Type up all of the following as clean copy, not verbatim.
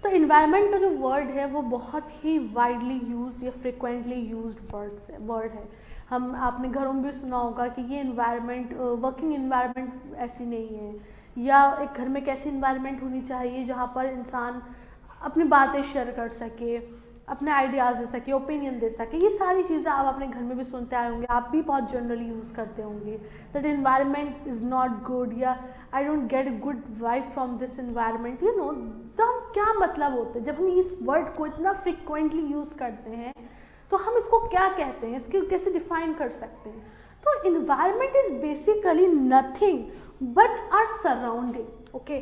तो इन्वायरमेंट का जो वर्ड है वो बहुत ही वाइडली यूज या फ्रिक्वेंटली यूज्ड वर्ड है। हम आपने घरों में भी सुना होगा कि ये इन्वायरमेंट वर्किंग इन्वायरमेंट ऐसी नहीं है, या एक घर में कैसी इन्वायरमेंट होनी चाहिए जहाँ पर इंसान अपनी बातें शेयर कर सके, अपने आइडियाज़ दे सके, ओपिनियन दे सके। ये सारी चीज़ें आप अपने घर में भी सुनते आए होंगे, आप भी बहुत जनरली यूज़ करते होंगे। That environment is not good, या I don't get good vibe from this environment, you know. तो हम क्या मतलब होते हैं जब हम इस वर्ड को इतना फ्रिक्वेंटली यूज़ करते हैं, तो हम इसको क्या कहते हैं, इसको कैसे डिफाइन कर सकते हैं? तो environment is basically nothing but our surrounding. Okay,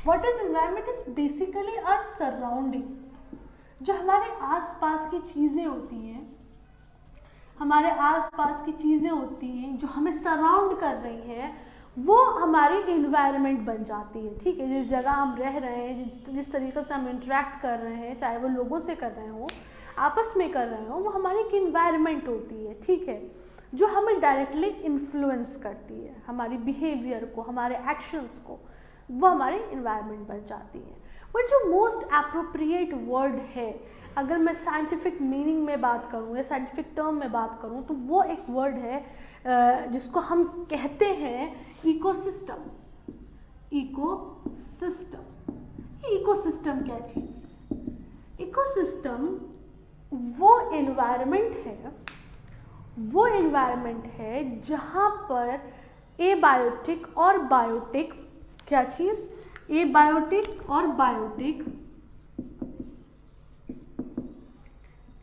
what is environment? Is basically our surrounding. जो हमारे आसपास की चीज़ें होती हैं, हमारे आसपास की चीज़ें होती हैं जो हमें सराउंड कर रही हैं, वो हमारी इन्वायरमेंट बन जाती है। ठीक है, जिस जगह हम रह रहे हैं, जिस तरीके से हम इंटरेक्ट कर रहे हैं, चाहे वो लोगों से कर रहे हो, आपस में कर रहे हो, वो हमारी एक इन्वायरमेंट होती है। ठीक है, जो हमें डायरेक्टली इन्फ्लुएंस करती है, हमारी बिहेवियर को, हमारे एक्शंस को, वो हमारी इन्वायरमेंट बन जाती है। बट जो मोस्ट एप्रोप्रिएट वर्ड है, अगर मैं साइंटिफिक मीनिंग में बात करूँ या साइंटिफिक टर्म में बात करूँ, तो वो एक वर्ड है जिसको हम कहते हैं इकोसिस्टम। इकोसिस्टम। इकोसिस्टम क्या चीज़ है? इकोसिस्टम वो एनवायरनमेंट है जहाँ पर एबायोटिक और बायोटिक, क्या चीज़? एबायोटिक और बायोटिक,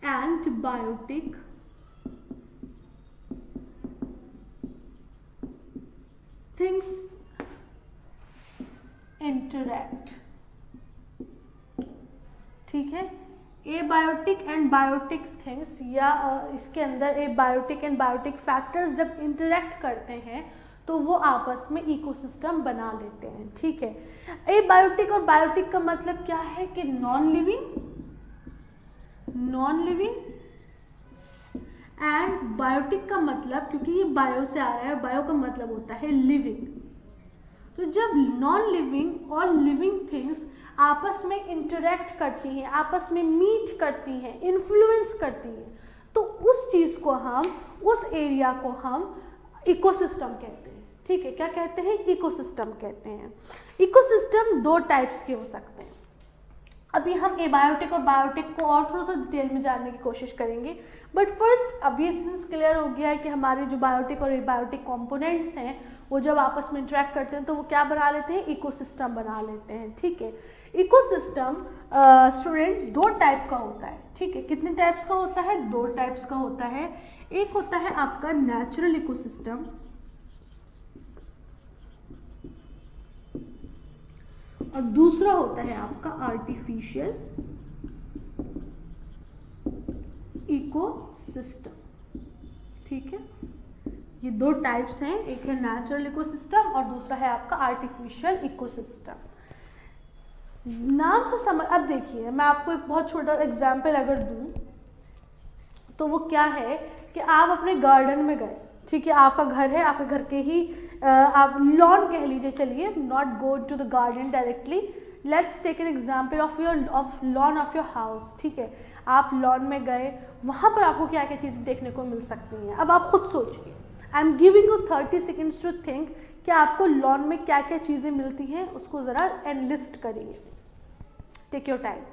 एंटीबायोटिक, थिंग्स इंटरैक्ट। ठीक है, एबायोटिक एंड बायोटिक थिंग्स, या इसके अंदर एबायोटिक एंड बायोटिक फैक्टर्स जब इंटरैक्ट करते हैं तो वो आपस में इकोसिस्टम बना लेते हैं। ठीक है, एबायोटिक और बायोटिक का मतलब क्या है कि नॉन लिविंग, एंड बायोटिक का मतलब, क्योंकि ये बायो से आ रहा है, बायो का मतलब होता है लिविंग। तो जब नॉन लिविंग और लिविंग थिंग्स आपस में इंटरैक्ट करती हैं, आपस में मीट करती हैं, इन्फ्लुएंस करती हैं, तो उस चीज़ को हम, उस एरिया को हम इकोसिस्टम कहते हैं। ठीक है, क्या कहते हैं? इकोसिस्टम कहते हैं। इकोसिस्टम दो टाइप्स के हो सकते हैं। अभी हम एबायोटिक और बायोटिक को और थोड़ा सा डिटेल में जानने की कोशिश करेंगे, बट फर्स्ट अब ये सेंस क्लियर हो गया है कि हमारे जो बायोटिक और एबायोटिक कंपोनेंट्स हैं, वो जब आपस में इंटरेक्ट करते हैं तो वो क्या बना लेते हैं? इकोसिस्टम बना लेते हैं। ठीक है, इकोसिस्टम स्टूडेंट्स दो टाइप का होता है। ठीक है, कितने टाइप्स का होता है? दो टाइप्स का होता है। एक होता है आपका नेचुरल इकोसिस्टम, और दूसरा होता है आपका आर्टिफिशियल इकोसिस्टम। ठीक है, ये दो टाइप्स हैं, एक है नेचुरल इकोसिस्टम और दूसरा है आपका आर्टिफिशियल इकोसिस्टम। नाम से समझ, अब देखिए मैं आपको एक बहुत छोटा एग्जाम्पल अगर दूं तो वो क्या है कि आप अपने गार्डन में गए। ठीक है, आपका घर है, आपके घर के ही आप लॉन कह लीजिए, चलिए, not go to the garden directly, let's take an example of lawn of your house. ठीक है, आप लॉन में गए, वहाँ पर आपको क्या क्या चीज़ें देखने को मिल सकती हैं। अब आप खुद सोचिए, I am giving you 30 seconds to think कि आपको लॉन में क्या क्या चीज़ें मिलती हैं, उसको ज़रा एनलिस्ट करिए। Take your time.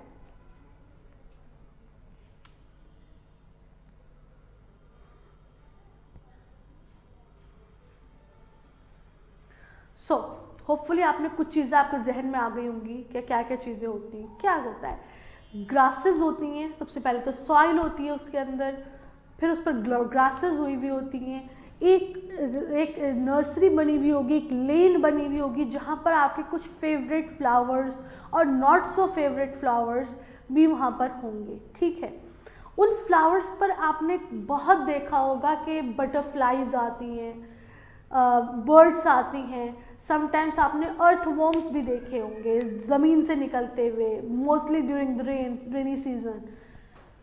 So hopefully आपने कुछ चीज़ें आपके जहन में आ गई होंगी कि क्या क्या चीज़ें होती हैं। क्या होता है? ग्रासेस होती हैं, सबसे पहले तो सॉइल होती है उसके अंदर, फिर उस पर ग्रासेस हुई हुई होती हैं, एक नर्सरी बनी हुई होगी, एक लेन बनी हुई होगी जहाँ पर आपके कुछ फेवरेट फ्लावर्स और नॉट सो फेवरेट फ्लावर्स भी वहाँ पर होंगे। ठीक है, उन फ्लावर्स पर आपने बहुत देखा होगा कि बटरफ्लाइज आती हैं, बर्ड्स आती हैं, समटाइम्स आपने अर्थवॉर्म्स भी देखे होंगे ज़मीन से निकलते हुए, mostly during the rainy season.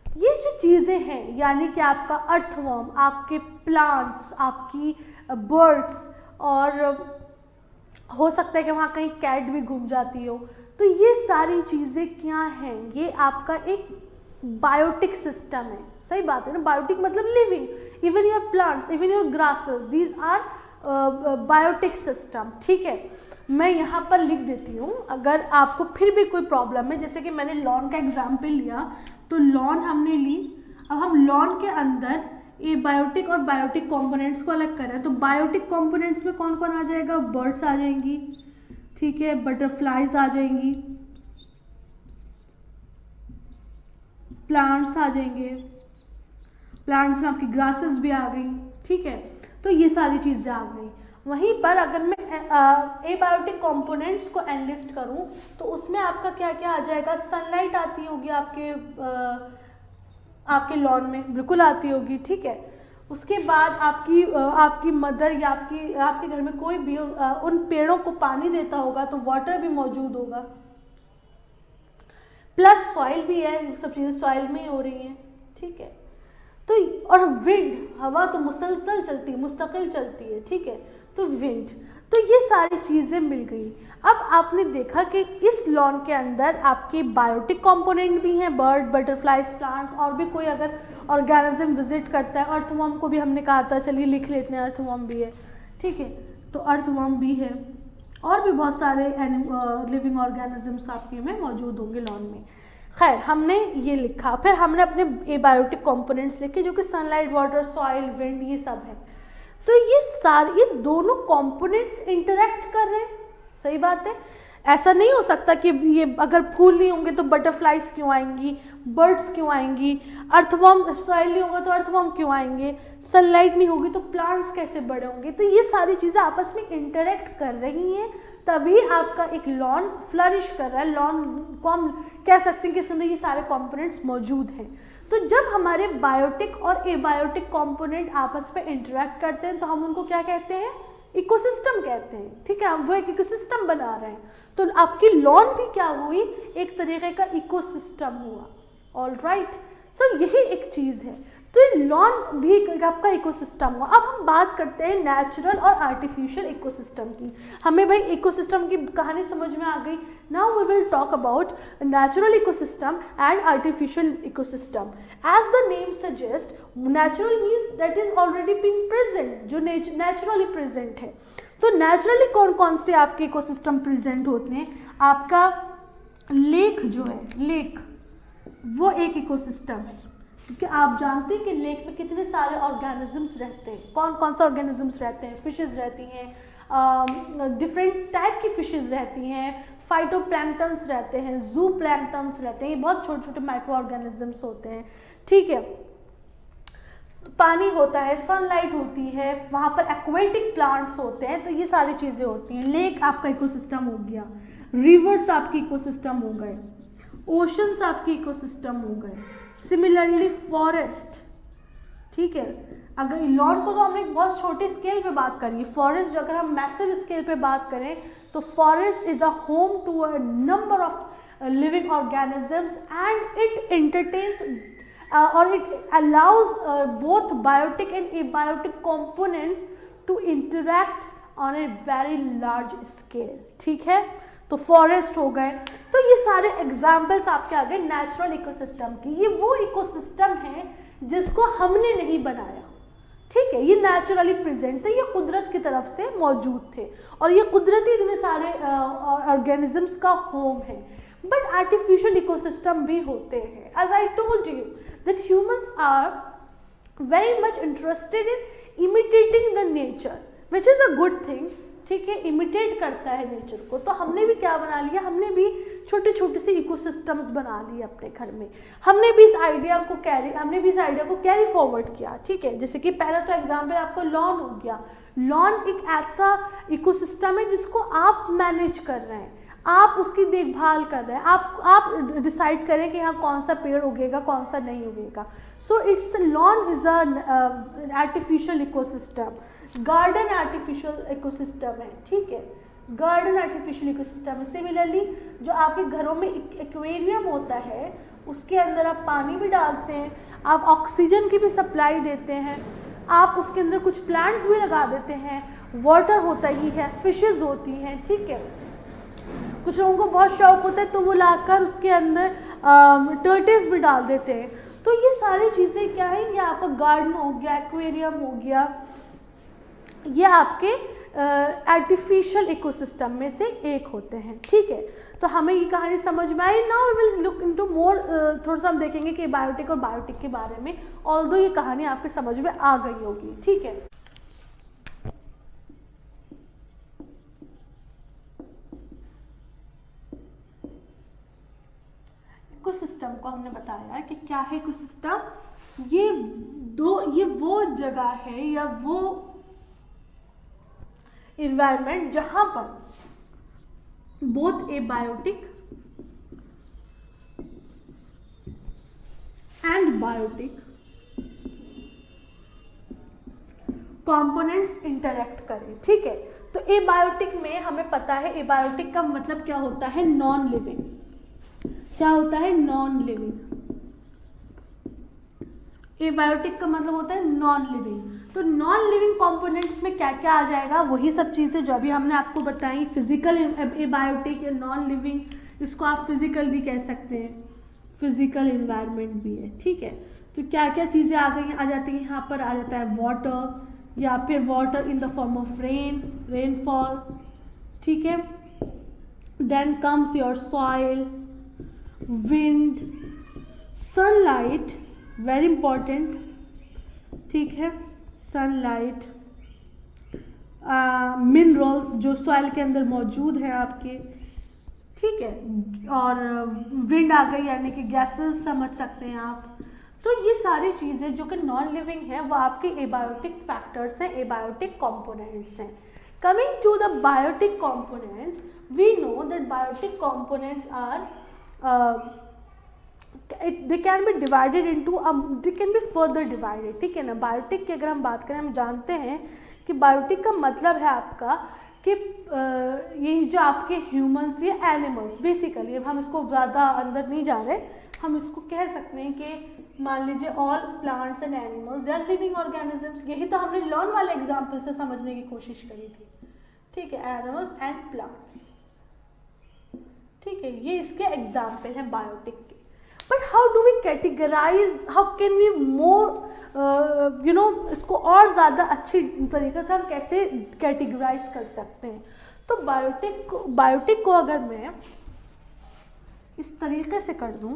ये जो चीज़ें हैं, यानी कि आपका अर्थवॉर्म, आपके प्लांट्स, आपकी बर्ड्स, और हो सकता है कि वहाँ कहीं कैट भी घूम जाती हो, तो ये सारी चीज़ें क्या हैं, ये आपका एक बायोटिक सिस्टम है। सही बात है ना, बायोटिक मतलब living, even your plants, even your grasses, these are biotic system. ठीक है, मैं यहाँ पर लिख देती हूँ, अगर आपको फिर भी कोई प्रॉब्लम है, जैसे कि मैंने लॉन का एग्जाम्पल लिया, तो लॉन हमने ली, अब हम लॉन के अंदर एबायोटिक और बायोटिक कंपोनेंट्स को अलग करें, तो बायोटिक कंपोनेंट्स में कौन कौन आ जाएगा, बर्ड्स आ जाएंगी, ठीक है, बटरफ्लाइज आ जाएंगी, प्लांट्स आ जाएंगे, प्लांट्स में आपकी ग्रासेस भी आ गई, ठीक है, तो ये सारी चीज़ें आ गई। वहीं पर अगर मैं एबायोटिक कंपोनेंट्स को एनलिस्ट करूं, तो उसमें आपका क्या क्या आ जाएगा, सनलाइट आती होगी आपके लॉन में, बिल्कुल आती होगी, ठीक है। उसके बाद आपकी मदर या आपके घर में कोई भी उन पेड़ों को पानी देता होगा, तो वाटर भी मौजूद होगा, प्लस सॉइल भी है, सब चीज़ें सॉइल में ही हो रही हैं, ठीक है। तो और विंड, हवा तो मुसलसल चलती है, मुस्तकिल चलती है, ठीक है, तो विंड, तो ये सारी चीज़ें मिल गई। अब आपने देखा कि इस लॉन के अंदर आपके बायोटिक कंपोनेंट भी हैं, बर्ड, बटरफ्लाइज, प्लांट्स, और भी कोई अगर ऑर्गेनिज्म विजिट करता है, अर्थवर्म को भी हमने कहा था, चलिए लिख लेते हैं, अर्थवर्म भी है, ठीक है, तो अर्थवर्म भी है, और भी बहुत सारे लिविंग ऑर्गेनिजम्स आपके में मौजूद होंगे लॉन में। खैर, हमने ये लिखा, फिर हमने अपने एबायोटिक कंपोनेंट्स लिखे जो कि सनलाइट, वाटर, सॉइल, विंड, ये सब है। तो ये दोनों कंपोनेंट्स इंटरेक्ट कर रहे हैं, सही बात है। ऐसा नहीं हो सकता कि ये अगर फूल नहीं होंगे तो बटरफ्लाइज क्यों आएंगी, बर्ड्स क्यों आएंगी, अर्थवर्म, सॉइल नहीं होगा तो अर्थवर्म क्यों आएंगे, सनलाइट नहीं होगी तो प्लांट्स कैसे बड़े होंगे। तो ये सारी चीज़ें आपस में इंटरेक्ट कर रही हैं, तभी आपका एक लॉन फ्लरिश कर रहा है। लॉन को हम कह सकते हैं कि इसके अंदर ये सारे कंपोनेंट्स मौजूद हैं। तो जब हमारे बायोटिक और एबायोटिक कंपोनेंट आपस में इंटरेक्ट करते हैं तो हम उनको क्या कहते हैं, इकोसिस्टम कहते हैं, ठीक है, हम वो एक इकोसिस्टम बना रहे हैं। तो आपकी लॉन भी क्या हुई, एक तरीके का इकोसिस्टम हुआ। ऑल राइट, सो यही एक चीज़ है। तो लॉन भी आपका इकोसिस्टम हुआ। अब हम बात करते हैं नेचुरल और आर्टिफिशियल इकोसिस्टम की। हमें भाई इकोसिस्टम की कहानी समझ में आ गई। Now we will talk about natural ecosystem and artificial ecosystem. As the name suggest, natural means that is already been present, जो नेचुरली प्रेजेंट है। तो नेचुरली कौन कौन से आपके इकोसिस्टम प्रेजेंट होते हैं, आपका लेक जो है, लेक वो एक इकोसिस्टम है, क्योंकि आप जानते हैं कि लेक में कितने सारे ऑर्गेनिजम्स रहते हैं। कौन कौन से ऑर्गेनिजम्स रहते हैं, फिशेस रहती हैं, डिफरेंट टाइप की फिशेस रहती हैं, फाइटोप्लैंक्टन्स रहते हैं, जू प्लैंक्टन्स रहते हैं, ये बहुत छोटे छोटे माइक्रो ऑर्गेनिजम्स होते हैं, ठीक है। पानी होता है, सनलाइट होती है, वहाँ पर एक्वेटिक प्लांट्स होते हैं, तो ये सारी चीज़ें होती हैं। लेक आपका इकोसिस्टम हो गया, रिवर्स आपकी इकोसिस्टम हो गए, ओशंस आपकी इकोसिस्टम हो गए। सिमिलरली फॉरेस्ट, ठीक है, अगर लॉन को तो हमने बहुत छोटे स्केल पे बात करी है, फॉरेस्ट अगर हम मैसिव स्केल पे बात करें तो forest is a home to a number of living organisms and it entertains और it allows both biotic and abiotic components to interact on a very large scale, ठीक है। तो फॉरेस्ट हो गए। तो ये सारे एग्जाम्पल्स आपके आ गए नेचुरल इकोसिस्टम की। ये वो इकोसिस्टम है जिसको हमने नहीं बनाया, ठीक है, ये नेचुरली प्रेजेंट थे, ये कुदरत की तरफ से मौजूद थे और ये कुदरती इतने सारे ऑर्गेनिजम्स का होम है। बट आर्टिफिशियल इकोसिस्टम भी होते हैं। As I told you that humans are very much interested in imitating the nature, which is a good thing, ठीक है, इमिटेट करता है नेचर को। तो हमने भी क्या बना लिया, हमने भी छोटे छोटे से इकोसिस्टम्स बना लिए अपने घर में। हमने भी इस आइडिया को कैरी फॉरवर्ड किया, ठीक है। जैसे कि पहला तो एग्जाम्पल आपको लॉन हो गया। लॉन एक ऐसा इकोसिस्टम है जिसको आप मैनेज कर रहे हैं, आप उसकी देखभाल कर रहे हैं, आप डिसाइड करें कि यहाँ कौन सा पेड़ उगेगा, कौन सा नहीं उगेगा। So it's lawn is a artificial ecosystem. Garden artificial ecosystem है, ठीक है, गार्डन आर्टिफिशियल इकोसिस्टम है। सिमिलरली जो आपके घरों में एक्वेरियम होता है उसके अंदर आप पानी भी डालते हैं, आप ऑक्सीजन की भी सप्लाई देते हैं, आप उसके अंदर कुछ प्लांट्स भी लगा देते हैं, वाटर होता ही है, फिशेस होती हैं, ठीक है। कुछ लोगों को बहुत शौक होता है तो वो लाकर उसके अंदर टर्टल्स भी डाल देते हैं। तो ये सारी चीज़ें क्या है, ये आपका गार्डन हो गया, एक्वेरियम हो गया, ये आपके आर्टिफिशियल इकोसिस्टम में से एक होते हैं। ठीक है, तो हमें ये कहानी समझ में आई। Now we will look into more, थोड़ा सा हम देखेंगे कि बायोटिक और बायोटिक के बारे में, ऑल्दो ये कहानी आपके समझ में आ गई होगी। ठीक है, इकोसिस्टम को हमने बताया कि क्या है इकोसिस्टम, ये वो जगह है या वो इन्वायरमेंट जहां पर both abiotic and biotic components interact करें। ठीक है, तो एबायोटिक में हमें पता है, एबायोटिक का मतलब क्या होता है, नॉन लिविंग। क्या होता है, नॉन लिविंग। एबायोटिक का मतलब होता है नॉन लिविंग। तो नॉन लिविंग कंपोनेंट्स में क्या क्या आ जाएगा, वही सब चीज़ें जो अभी हमने आपको बताई। फिजिकल एबायोटिक या नॉन लिविंग, इसको आप फिजिकल भी कह सकते हैं, फिजिकल इन्वायरमेंट भी है। ठीक है, तो क्या क्या चीज़ें आ गई, आ जाती हैं यहाँ पर। आ जाता है वाटर, या फिर water in the form of rain, rainfall. ठीक है, then comes your soil, wind, sunlight, very important. ठीक है, सनलाइट, मिनरल्स जो सॉइल के अंदर मौजूद हैं आपके। ठीक है, और विंड आ गई, यानी कि गैसेस समझ सकते हैं आप। तो ये सारी चीज़ें जो कि नॉन लिविंग है वो आपके एबायोटिक फैक्टर्स हैं, एबायोटिक कंपोनेंट्स हैं। Coming to the biotic components, we know that biotic components are they can be divided into they can be further divided। ठीक है ना, बायोटिक की अगर हम बात करें, हम जानते हैं कि बायोटिक का मतलब है आपका कि ये जो आपके ह्यूमंस या एनिमल्स, बेसिकली अब हम इसको ज़्यादा अंदर नहीं जा रहे, हम इसको कह सकते हैं कि मान लीजिए all plants and animals they are living organisms. यही तो हमने लर्न वाले एग्जाम्पल से समझने की कोशिश करी थी। ठीक है, एनिमल्स एंड प्लांट्स। ठीक है, ये इसके एग्जाम्पल हैं बायोटिक के। But how do we categorize, how can we more इसको और ज़्यादा अच्छी तरीके से हम कैसे कैटेगराइज कर सकते हैं। तो बायोटिक को अगर मैं इस तरीके से कर दूं,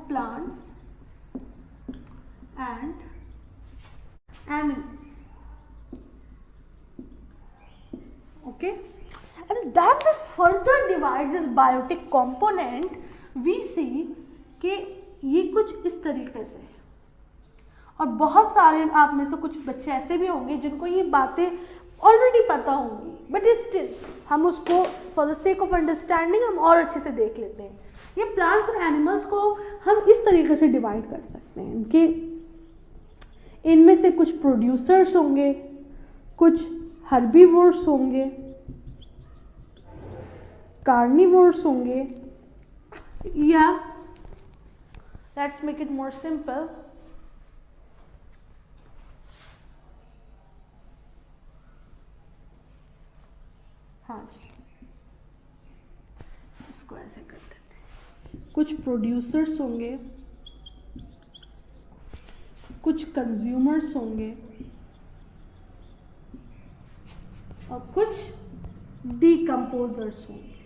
plants and animals, okay, and then we further divide this biotic component, we see कि ये कुछ इस तरीके से है। और बहुत सारे आप में से कुछ बच्चे ऐसे भी होंगे जिनको ये बातें ऑलरेडी पता होंगी, बट स्टिल हम उसको for the sake of understanding हम और अच्छे से देख लेते हैं। ये प्लांट्स और एनिमल्स को हम इस तरीके से डिवाइड कर सकते हैं कि इनमें से कुछ प्रोड्यूसर्स होंगे, कुछ हर्बीवोर्स होंगे, कार्निवोर्स होंगे, या let's make it more simple, हाँ जी, इसको ऐसे कर देते हैं। कुछ प्रोड्यूसर्स होंगे, कुछ कंज्यूमर्स होंगे, और कुछ डिकम्पोजर्स होंगे।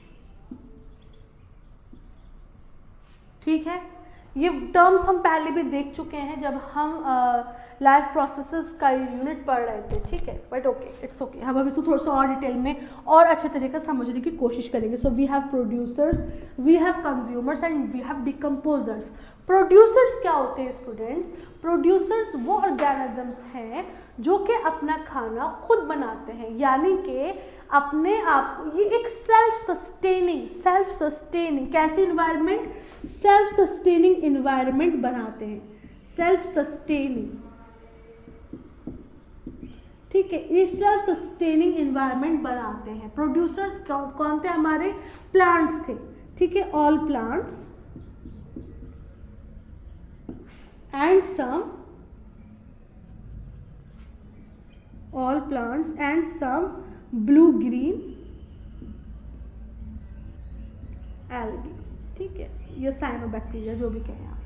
ठीक है, ये टर्म्स हम पहले भी देख चुके हैं जब हम लाइफ प्रोसेसेस का यूनिट पढ़ रहे थे। ठीक है, बट ओके, इट्स ओके, हम अब इसको थोड़ा सा और डिटेल में और अच्छे तरीके से समझने की कोशिश करेंगे। So we have producers, we have consumers and we have decomposers. Producers क्या होते हैं स्टूडेंट्स? प्रोड्यूसर्स वो ऑर्गेनिजम्स हैं जो कि अपना खाना खुद बनाते हैं, यानी कि अपने आप, ये एक सेल्फ सस्टेनिंग कैसी इन्वायरमेंट, सेल्फ सस्टेनिंग इन्वायरमेंट बनाते हैं, सेल्फ सस्टेनिंग। ठीक है, ये सेल्फ सस्टेनिंग इन्वायरमेंट बनाते हैं। प्रोड्यूसर्स कौन थे? हमारे प्लांट्स थे। ठीक है, all plants and some blue green algae, ठीक है, ये साइनोबैक्टीरिया जो भी कहें आप।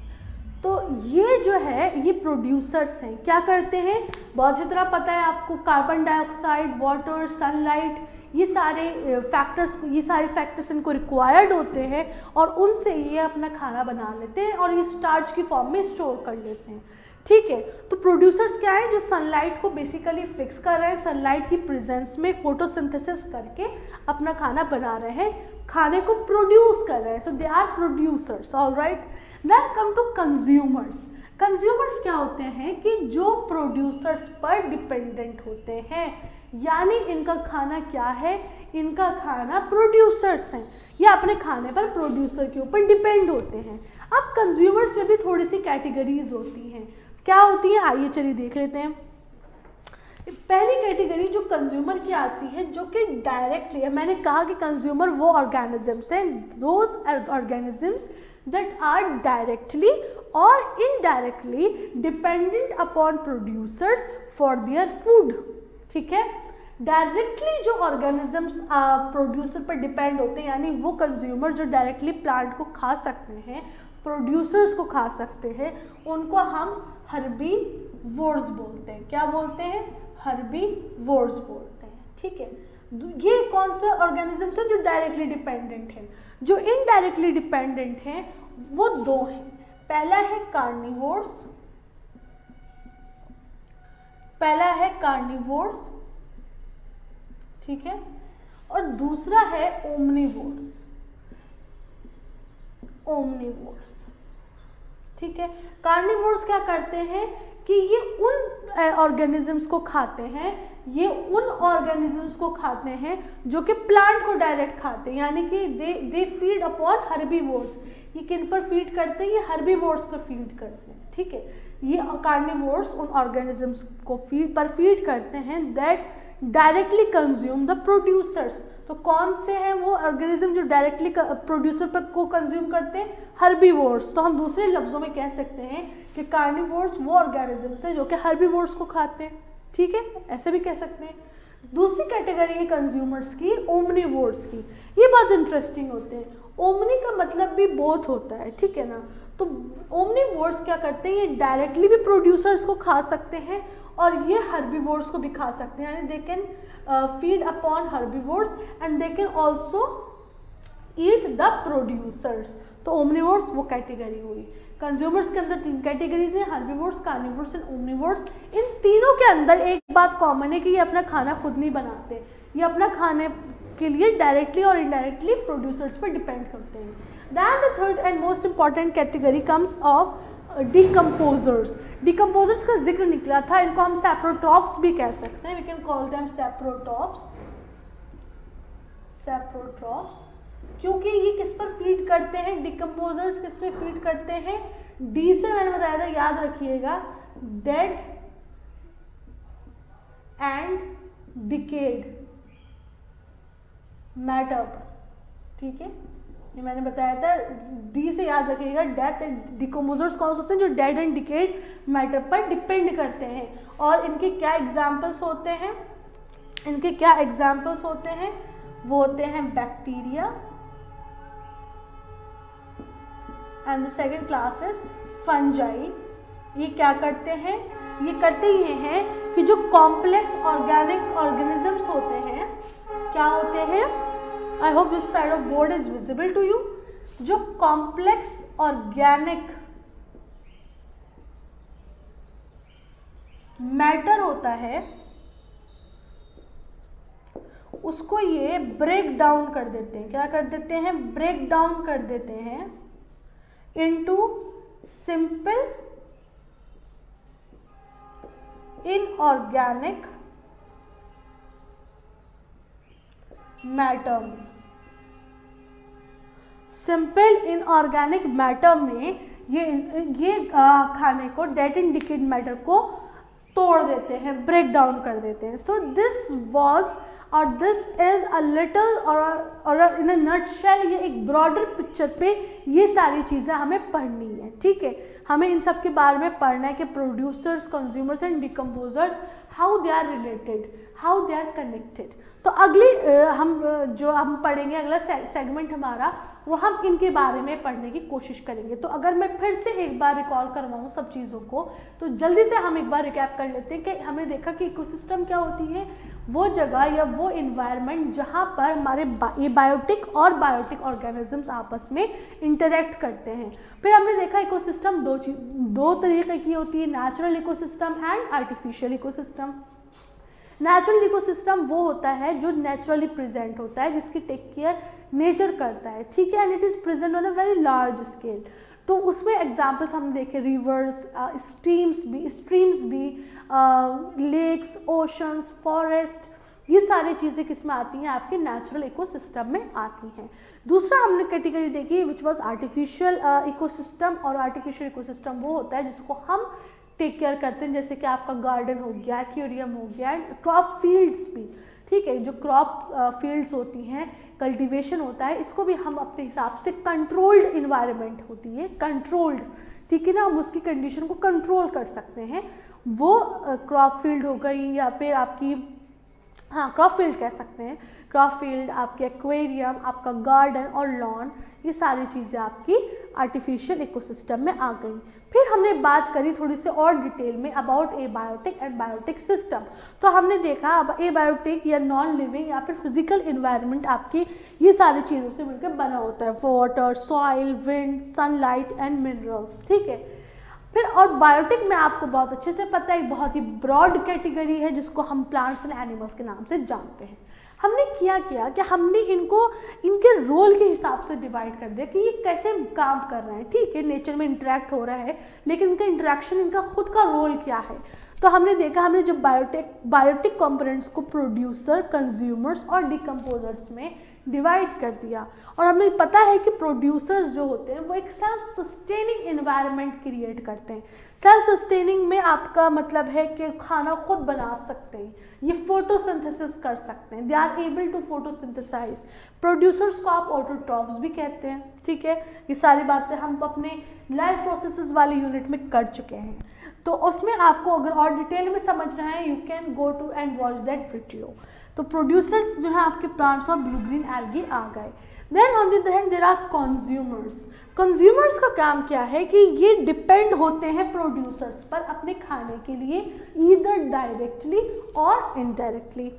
तो ये जो है ये प्रोड्यूसर्स हैं, क्या करते हैं, बहुत अच्छी तरह पता है आपको, कार्बन डाइऑक्साइड, वाटर, सनलाइट, ये सारे फैक्टर्स इनको रिक्वायर्ड होते हैं और उनसे ये अपना खाना बना लेते हैं और ये स्टार्च की फॉर्म में स्टोर कर लेते हैं, ठीक है। तो प्रोड्यूसर्स क्या है, जो सनलाइट को बेसिकली फिक्स कर रहे हैं, सनलाइट की प्रेजेंस में फोटोसिंथेसिस करके अपना खाना बना रहे हैं, खाने को प्रोड्यूस कर रहे हैं, so they are producers, alright. Then come to consumers. Consumers क्या होते हैं कि जो प्रोड्यूसर्स पर डिपेंडेंट होते हैं, यानी इनका खाना क्या है, इनका खाना प्रोड्यूसर्स हैं, ये अपने खाने पर प्रोड्यूसर के ऊपर डिपेंड होते हैं। अब कंज्यूमर्स में भी थोड़ी सी कैटेगरीज होती हैं, क्या होती है, आइए चलिए देख लेते हैं। पहली कैटेगरी जो कंज्यूमर की आती है, जो कि डायरेक्टली है, मैंने कहा कि कंज्यूमर वो ऑर्गेनिजम्स हैं, those organisms that are directly और indirectly dependent upon producers for their food, ठीक है। डायरेक्टली जो ऑर्गेनिजम्स प्रोड्यूसर पर डिपेंड होते हैं, यानी वो कंज्यूमर जो डायरेक्टली प्लांट को खा सकते हैं, प्रोड्यूसर्स को खा सकते हैं, उनको हम हर्बीवोर्स बोलते हैं। क्या बोलते हैं, हर्बीवोर्स बोलते हैं, ठीक है। ये कौन से ऑर्गेनिजम्स हैं जो डायरेक्टली डिपेंडेंट हैं। जो इनडायरेक्टली डिपेंडेंट हैं वो दो हैं, पहला है कार्निवोर्स, ठीक है, और दूसरा है ओमनिवोर्स, ठीक है। कार्निवोर्स क्या करते हैं कि ये उन ऑर्गेनिजम्स को खाते हैं, जो कि प्लांट को डायरेक्ट खाते हैं, यानी कि दे फीड अपॉन हर्बीवोर्स। ये किन पर फीड करते हैं, ये हर्बीवोर्स पर फीड करते हैं, ठीक है। ये कार्निवोर्स उन ऑर्गेनिजम्स को फीड करते हैं that directly consume the producers. तो कौन से हैं वो ऑर्गेनिज्म जो डायरेक्टली प्रोड्यूसर पर को कंज्यूम करते हैं, हर्बीवोर्स। तो हम दूसरे लफ्जों में कह सकते हैं कि कार्निवोर्स वो ऑर्गेनिजम्स हैं जो कि हर्बीवोर्स को खाते हैं, ठीक है, ऐसे भी कह सकते हैं। दूसरी कैटेगरी है कंज्यूमर्स की, ओमनिवोर्स की। ये बहुत इंटरेस्टिंग होते हैं। ओमनी का मतलब भी बोथ होता है, ठीक है ना। तो ओमनिवोर्स क्या करते हैं, ये डायरेक्टली भी प्रोड्यूसर्स को खा सकते हैं और ये हर्बीवोर्स को भी खा सकते हैं, यानी they can feed upon herbivores and they can also eat the producers. तो ओमनिवोर्स वो कैटेगरी हुई। कंज्यूमर्स के अंदर तीन कैटेगरीज हैं, हर्बीवोर्स, कार्निवोर्स एंड ओमनिवोर्स। इन तीनों के अंदर एक बात कॉमन है कि ये अपना खाना खुद नहीं बनाते, ये अपना खाने के लिए डायरेक्टली और इनडायरेक्टली प्रोड्यूसर्स पर डिपेंड करते हैं। Then the third and most important category comes of decomposers. Decomposers का जिक्र निकला था, इनको हम saprotrophs भी कह सकते हैं, we can call them saprotrophs, क्योंकि ये किस पर फीड करते हैं, decomposers किस पे फीड करते हैं, डी से मैंने बताया था, याद रखिएगा, dead and decayed matter, ठीक है, ये मैंने बताया था, डी से याद रखिएगा। डेथ एंड डिकम्पोजर्स कौन से होते हैं, जो डेड एंड डिकेड मैटर पर डिपेंड करते हैं। और इनके क्या एग्जाम्पल्स होते हैं, वो होते हैं bacteria and the second class is fungi. ये क्या करते हैं, ये करते ये हैं कि जो कॉम्प्लेक्स ऑर्गेनिक ऑर्गेनिजम्स होते हैं, क्या होते हैं, I hope this side of board is visible to you। जो कॉम्प्लेक्स ऑर्गेनिक मैटर होता है उसको ये ब्रेक डाउन कर देते हैं। क्या कर देते हैं, ब्रेक डाउन कर देते हैं इनटू सिंपल इनऑर्गेनिक मैटर में। सिंपल इनऑर्गेनिक मैटर में ये खाने को डेड एंड डिकेड मैटर को तोड़ देते हैं, ब्रेक डाउन कर देते हैं। सो दिस वाज और दिस इज अ लिटिल और इन अ नटशेल, ये एक ब्रॉडर पिक्चर पे ये सारी चीज़ें हमें पढ़नी है, ठीक है। हमें इन सब के बारे में पढ़ना है कि producers, consumers and decomposers, how they are related, how they are connected. तो अगली जो हम पढ़ेंगे, अगला सेगमेंट हमारा, वो हम इनके बारे में पढ़ने की कोशिश करेंगे। तो अगर मैं फिर से एक बार रिकॉल करवाऊँ सब चीज़ों को, तो जल्दी से हम एक बार रिकैप कर लेते हैं कि हमने देखा कि इकोसिस्टम क्या होती है, वो जगह या वो इन्वायरमेंट जहाँ पर हमारे ये बायोटिक और बायोटिक ऑर्गेनिजम्स आपस में इंटरेक्ट करते हैं। फिर हमने देखा इकोसिस्टम दो तरीके की होती है, natural ecosystem and artificial ecosystem. Natural ecosystem वो होता है जो नेचुरली प्रेजेंट होता है, जिसकी टेक केयर नेचर करता है, ठीक है, and it is present on a very large scale. तो उसमें एग्जाम्पल्स हम देखें, रिवर्स, स्ट्रीम्स भी, लेक्स, ओशंस, फॉरेस्ट, ये सारी चीज़ें किस में आती हैं, आपके नेचुरल इकोसिस्टम में आती हैं। दूसरा हमने कैटेगरी देखी विच वाज आर्टिफिशियल इकोसिस्टम, और आर्टिफिशियल इकोसिस्टम वो होता है जिसको हम टेक केयर करते हैं, जैसे कि आपका गार्डन हो गया, एक्वेरियम हो गया, क्रॉप फील्ड्स भी, ठीक है, जो क्रॉप फील्ड्स होती हैं, कल्टीवेशन होता है, इसको भी हम अपने हिसाब से कंट्रोल्ड इन्वायरमेंट होती है, कंट्रोल्ड, ठीक है ना, हम उसकी कंडीशन को कंट्रोल कर सकते हैं। वो क्रॉप फील्ड हो गई, या फिर आपकी, हाँ, क्रॉप फील्ड कह सकते हैं, क्रॉप फील्ड, आपके एक्वेरियम, आपका गार्डन और लॉन, ये सारी चीज़ें आपकी आर्टिफिशियल इकोसिस्टम में आ गई। फिर हमने बात करी थोड़ी सी और डिटेल में about abiotic and biotic system. तो हमने देखा अब एबायोटिक या नॉन लिविंग या फिर फिजिकल इन्वायरमेंट आपकी ये सारी चीज़ों से मिलकर बना होता है, water, soil, wind, sunlight and minerals, ठीक है। फिर और बायोटिक में आपको बहुत अच्छे से पता है, एक बहुत ही ब्रॉड कैटेगरी है जिसको हम प्लांट्स एंड एनिमल्स के नाम से जानते हैं। हमने किया कि हमने इनको इनके रोल के हिसाब से डिवाइड कर दिया कि ये कैसे काम कर रहे हैं, ठीक है, नेचर में इंटरेक्ट हो रहा है, लेकिन इनका इंटरेक्शन, इनका खुद का रोल क्या है। तो हमने देखा, हमने जो बायोटिक कंपोनेंट्स को प्रोड्यूसर, कंज्यूमर्स और डिकम्पोजर्स में डिवाइड कर दिया, और हमें पता है कि प्रोड्यूसर्स जो होते हैं वो एक सेल्फ सस्टेनिंग एनवायरनमेंट क्रिएट करते हैं। सेल्फ सस्टेनिंग में आपका मतलब है कि खाना खुद बना सकते हैं, ये फोटोसिंथेसिस कर सकते हैं, they are able to photosynthesize. Producers को आप ऑटोट्रॉफ्स भी कहते हैं, ठीक है, ये सारी बातें हम अपने लाइफ प्रोसेसेस वाले यूनिट में कर चुके हैं। तो उसमें आपको अगर और डिटेल में समझना है, you can go to and watch that video. तो प्रोड्यूसर्स जो है आपके प्लांट्स और ब्लू ग्रीन एल्गी आ गए। Then on the other hand there are consumers. Consumers का काम क्या है कि ये डिपेंड होते हैं प्रोड्यूसर्स पर अपने खाने के लिए, ईदर डायरेक्टली और इनडायरेक्टली।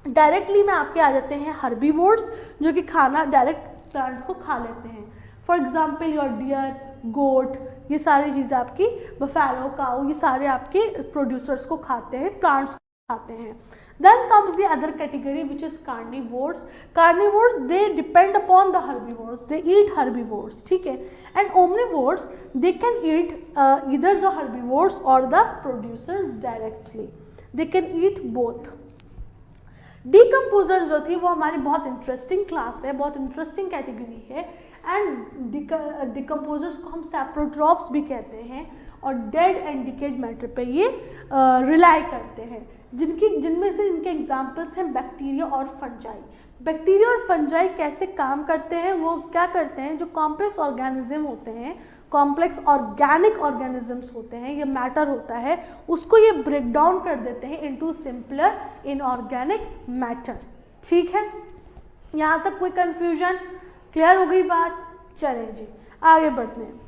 डायरेक्टली में आपके आ जाते हैं हर्बीवोर्स, जो कि खाना डायरेक्ट प्लांट्स को खा लेते हैं, फॉर एग्जाम्पल योर डियर, गोट, ये सारी चीज़ें आपकी, बफेलो, काऊ, ये सारे आपके प्रोड्यूसर्स को खाते हैं, प्लांट्स को खाते हैं। Then comes the other category which is carnivores. Carnivores they depend upon the herbivores. They eat herbivores, ठीक है. And omnivores they can eat either the herbivores or the producers directly. They can eat both. Decomposers जो थी वो हमारी बहुत interesting class है, बहुत interesting category है। एंड डिकम्पोजर्स को हम सैप्रोट्रॉफ्स भी कहते हैं, और डेड एंड डिकेड मैटर पे ये रिलाई करते हैं, जिनमें से इनके एग्जाम्पल्स हैं बैक्टीरिया और फंजाई। बैक्टीरिया और फंजाई कैसे काम करते हैं, वो क्या करते हैं, जो कॉम्प्लेक्स ऑर्गेनिज्म होते हैं, कॉम्प्लेक्स ऑर्गेनिक ऑर्गेनिजम्स होते हैं, ये मैटर होता है, उसको ये ब्रेक डाउन कर देते हैं इनटू सिंपलर इनऑर्गेनिक मैटर, ठीक है। यहाँ तक कोई कंफ्यूजन, क्लियर हो गई बात? चलें जी आगे बढ़ते हैं।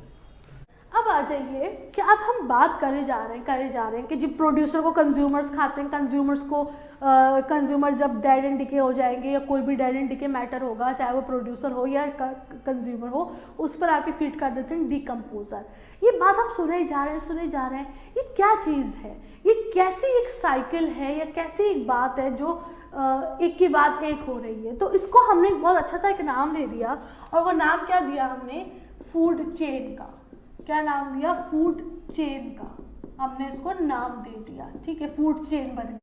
अब आ जाइए कि अब हम बात करे जा रहे हैं कि जी प्रोड्यूसर को कंज्यूमर्स खाते हैं, कंज्यूमर्स को कंज्यूमर जब डेड एंड डिके हो जाएंगे, या कोई भी डेड एंड डिके मैटर होगा, चाहे वो प्रोड्यूसर हो या कंज्यूमर हो, उस पर आके फीड कर देते हैं डिकम्पोजर। ये बात हम सुने जा रहे हैं, ये क्या चीज़ है, ये कैसी एक साइकिल है या कैसी एक बात है जो एक की बात एक हो रही है। तो इसको हमने बहुत अच्छा सा एक नाम दे दिया, और वो नाम क्या दिया हमने, फूड चेन का। क्या नाम दिया? फूड चेन का हमने इसको नाम दे दिया, ठीक है, फूड चेन बन